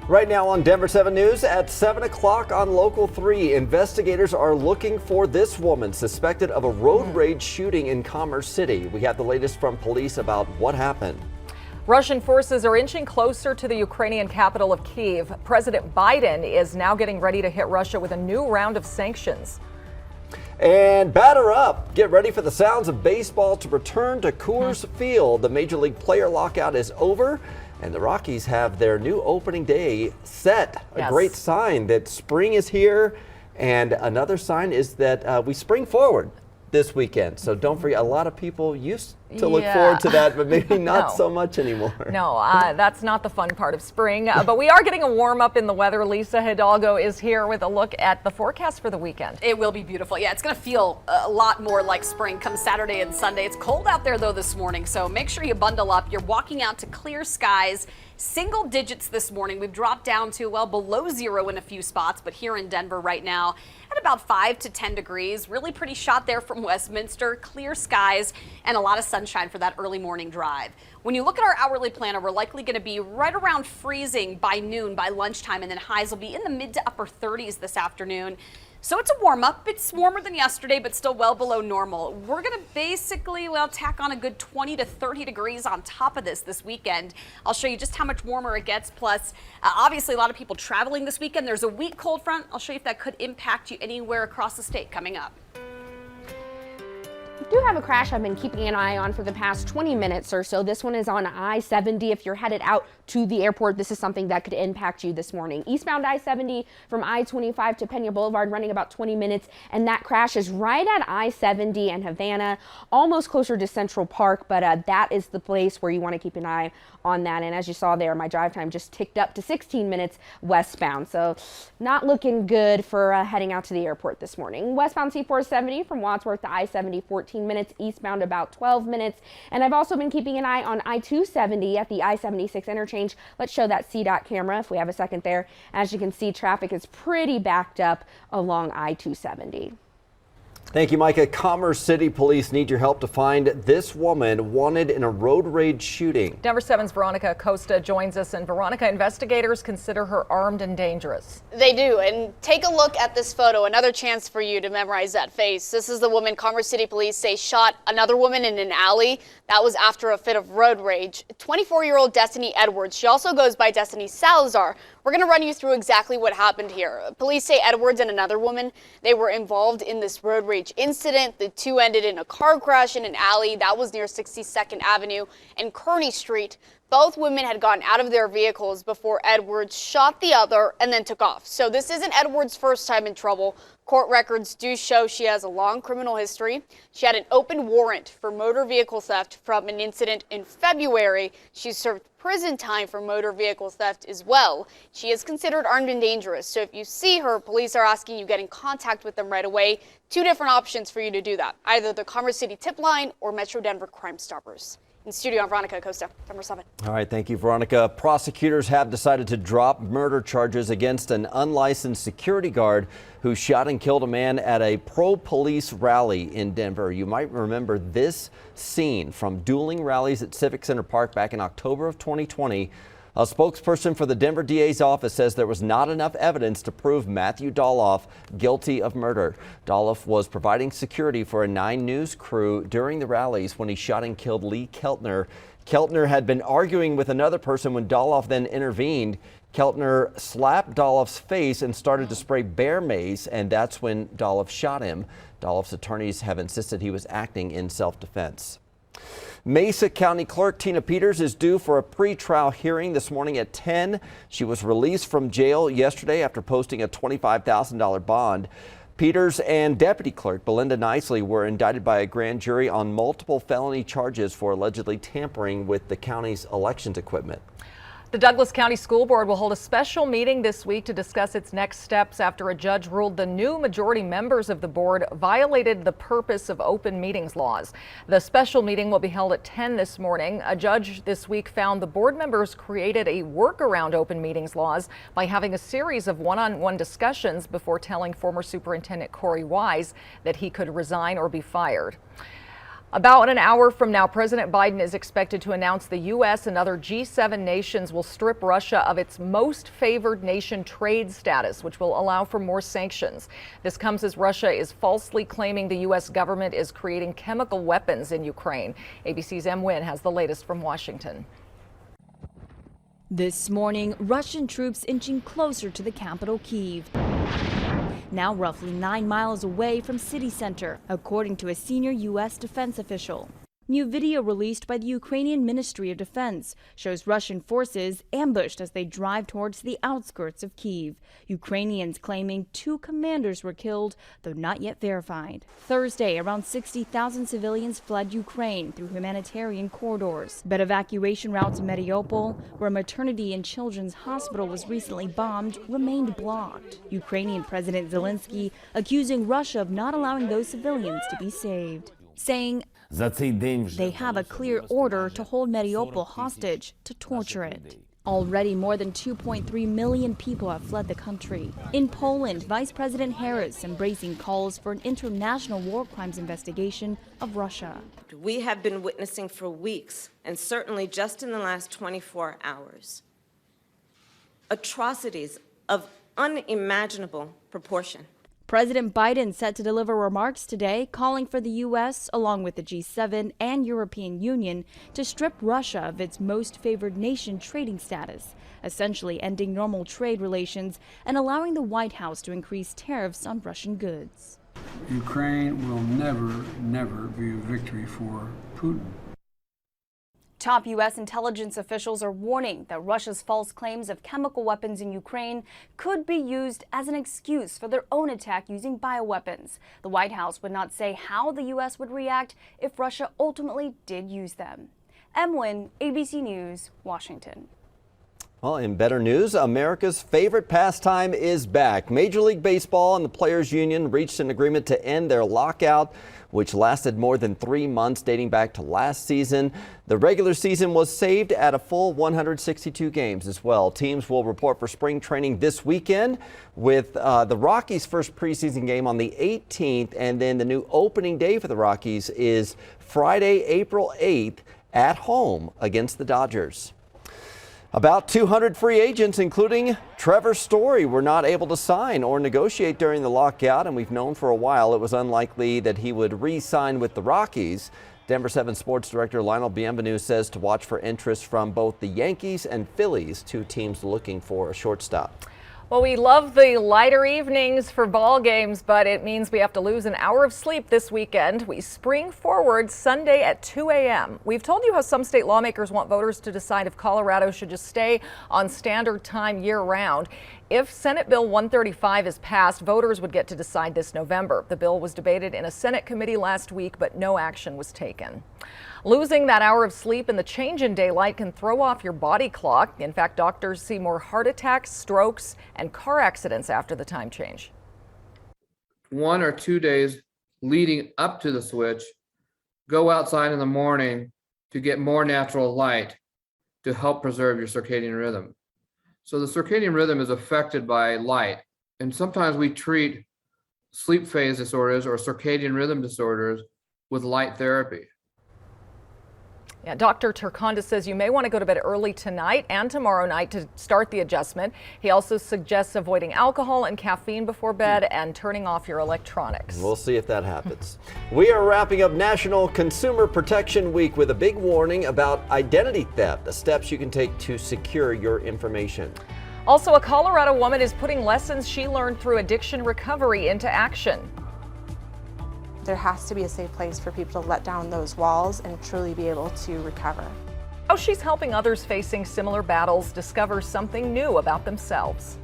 Right now on Denver 7 News at 7 o'clock on Local 3, investigators are looking for this woman suspected of a road rage shooting in Commerce City. We have the latest from police about what happened. Russian forces are inching closer to the Ukrainian capital of Kyiv. President Biden is now getting ready to hit Russia with a new round of sanctions. And batter up. Get ready for the sounds of baseball to return to Coors Field. The Major League player lockout is over, and the Rockies have their new opening day set. A great sign that spring is here, and another sign is that we spring forward this weekend. So don't forget, a lot of people used to look forward to that, but maybe not so much anymore. No, that's not the fun part of spring, but we are getting a warm up in the weather. Lisa Hidalgo is here with a look at the forecast for the weekend. It will be beautiful. Yeah, it's going to feel a lot more like spring come Saturday and Sunday. It's cold out there though this morning, so make sure you bundle up. You're walking out to clear skies. Single digits this morning. We've dropped down to, well, below zero in a few spots, but here in Denver right now at about 5 to 10 degrees. Really pretty shot there from Westminster. Clear skies and a lot of sunshine for that early morning drive. When you look at our hourly planner, we're likely going to be right around freezing by noon, by lunchtime, and then highs will be in the mid to upper 30s this afternoon. So it's a warm up. It's warmer than yesterday, but still well below normal. We're going to basically, well, tack on a good 20 to 30 degrees on top of this weekend. I'll show you just how much warmer it gets. Plus, obviously, a lot of people traveling this weekend. There's a weak cold front. I'll show you if that could impact you anywhere across the state coming up. We do have a crash I've been keeping an eye on for the past 20 minutes or so. This one is on I-70. If you're headed out to the airport, this is something that could impact you this morning. Eastbound I-70 from I-25 to Pena Boulevard running about 20 minutes, and that crash is right at I-70 and Havana, almost closer to Central Park, but that is the place where you want to keep an eye on that. And as you saw there, my drive time just ticked up to 16 minutes westbound, so not looking good for heading out to the airport this morning. Westbound C-470 from Wadsworth to I-70, 14 minutes, eastbound about 12 minutes. And I've also been keeping an eye on I-270 at the I-76 interchange. Let's show that CDOT camera if we have a second there. As you can see, traffic is pretty backed up along I-270. Thank you, Micah. Commerce City police need your help to find this woman wanted in a road rage shooting. Denver 7's Veronica Acosta joins us, and Veronica, investigators consider her armed and dangerous. They do, and take a look at this photo. Another chance for you to memorize that face. This is the woman Commerce City police say shot another woman in an alley. That was after a fit of road rage. 24-year-old Destiny Edwards. She also goes by Destiny Salazar. We're going to run you through exactly what happened here. Police say Edwards and another woman, they were involved in this road rage incident. The two ended in a car crash in an alley that was near 62nd Avenue and Kearney Street. Both women had gotten out of their vehicles before Edwards shot the other and then took off. So this isn't Edwards' first time in trouble. Court records do show she has a long criminal history. She had an open warrant for motor vehicle theft from an incident in February. She served prison time for motor vehicle theft as well. She is considered armed and dangerous. So if you see her, police are asking you get in contact with them right away. Two different options for you to do that, either the Commerce City tip line or Metro Denver Crime Stoppers. In studio, I'm Veronica Acosta, Denver 7. All right, thank you, Veronica. Prosecutors have decided to drop murder charges against an unlicensed security guard who shot and killed a man at a pro-police rally in Denver. You might remember this scene from dueling rallies at Civic Center Park back in October of 2020. A spokesperson for the Denver DA's office says there was not enough evidence to prove Matthew Doloff guilty of murder. Doloff was providing security for a 9 News crew during the rallies when he shot and killed Lee Keltner. Keltner had been arguing with another person when Doloff then intervened. Keltner slapped Doloff's face and started to spray bear mace, and that's when Doloff shot him. Doloff's attorneys have insisted he was acting in self-defense. Mesa County Clerk Tina Peters is due for a pretrial hearing this morning at 10. She was released from jail yesterday after posting a $25,000 bond. Peters and Deputy Clerk Belinda Nicely were indicted by a grand jury on multiple felony charges for allegedly tampering with the county's elections equipment. The Douglas County School Board will hold a special meeting this week to discuss its next steps after a judge ruled the new majority members of the board violated the purpose of open meetings laws. The special meeting will be held at 10 this morning. A judge this week found the board members created a workaround open meetings laws by having a series of one-on-one discussions before telling former Superintendent Corey Wise that he could resign or be fired. About an hour from now, President Biden is expected to announce the U.S. and other G7 nations will strip Russia of its most favored nation trade status, which will allow for more sanctions. This comes as Russia is falsely claiming the U.S. government is creating chemical weapons in Ukraine. ABC's M. Nguyen has the latest from Washington. This morning, Russian troops inching closer to the capital, Kyiv. Now roughly 9 miles away from city center, according to a senior U.S. defense official. New video released by the Ukrainian Ministry of Defense shows Russian forces ambushed as they drive towards the outskirts of Kyiv. Ukrainians claiming 2 commanders were killed, though not yet verified. Thursday, around 60,000 civilians fled Ukraine through humanitarian corridors. But evacuation routes in Mariupol, where a maternity and children's hospital was recently bombed, remained blocked. Ukrainian President Zelensky accusing Russia of not allowing those civilians to be saved, saying they have a clear order to hold Mariupol hostage, to torture it. Already more than 2.3 million people have fled the country. In Poland, Vice President Harris embracing calls for an international war crimes investigation of Russia. We have been witnessing for weeks, and certainly just in the last 24 hours, atrocities of unimaginable proportion. President Biden set to deliver remarks today calling for the U.S., along with the G7 and European Union, to strip Russia of its most favored nation trading status, essentially ending normal trade relations and allowing the White House to increase tariffs on Russian goods. Ukraine will never be a victory for Putin. Top U.S. intelligence officials are warning that Russia's false claims of chemical weapons in Ukraine could be used as an excuse for their own attack using bioweapons. The White House would not say how the U.S. would react if Russia ultimately did use them. M. Nguyen, ABC News, Washington. Well, in better news, America's favorite pastime is back. Major League Baseball and the Players Union reached an agreement to end their lockout, which lasted more than 3 months, dating back to last season. The regular season was saved at a full 162 games as well. Teams will report for spring training this weekend, with the Rockies' first preseason game on the 18th, and then the new opening day for the Rockies is Friday, April 8th at home against the Dodgers. About 200 free agents, including Trevor Story, were not able to sign or negotiate during the lockout, and we've known for a while it was unlikely that he would re-sign with the Rockies. Denver 7 Sports Director Lionel Bienvenu says to watch for interest from both the Yankees and Phillies, 2 teams looking for a shortstop. Well, we love the lighter evenings for ball games, but it means we have to lose an hour of sleep this weekend. We spring forward Sunday at 2 a.m. We've told you how some state lawmakers want voters to decide if Colorado should just stay on standard time year-round. If Senate Bill 135 is passed, voters would get to decide this November. The bill was debated in a Senate committee last week, but no action was taken. Losing that hour of sleep and the change in daylight can throw off your body clock. In fact, doctors see more heart attacks, strokes, and car accidents after the time change. 1 or 2 days leading up to the switch, go outside in the morning to get more natural light to help preserve your circadian rhythm. So the circadian rhythm is affected by light, and sometimes we treat sleep phase disorders or circadian rhythm disorders with light therapy. Yeah, Dr. Turkonda says you may want to go to bed early tonight and tomorrow night to start the adjustment. He also suggests avoiding alcohol and caffeine before bed and turning off your electronics. We'll see if that happens. We are wrapping up National Consumer Protection Week with a big warning about identity theft, the steps you can take to secure your information. Also, a Colorado woman is putting lessons she learned through addiction recovery into action. There has to be a safe place for people to let down those walls and truly be able to recover. How she's helping others facing similar battles discover something new about themselves.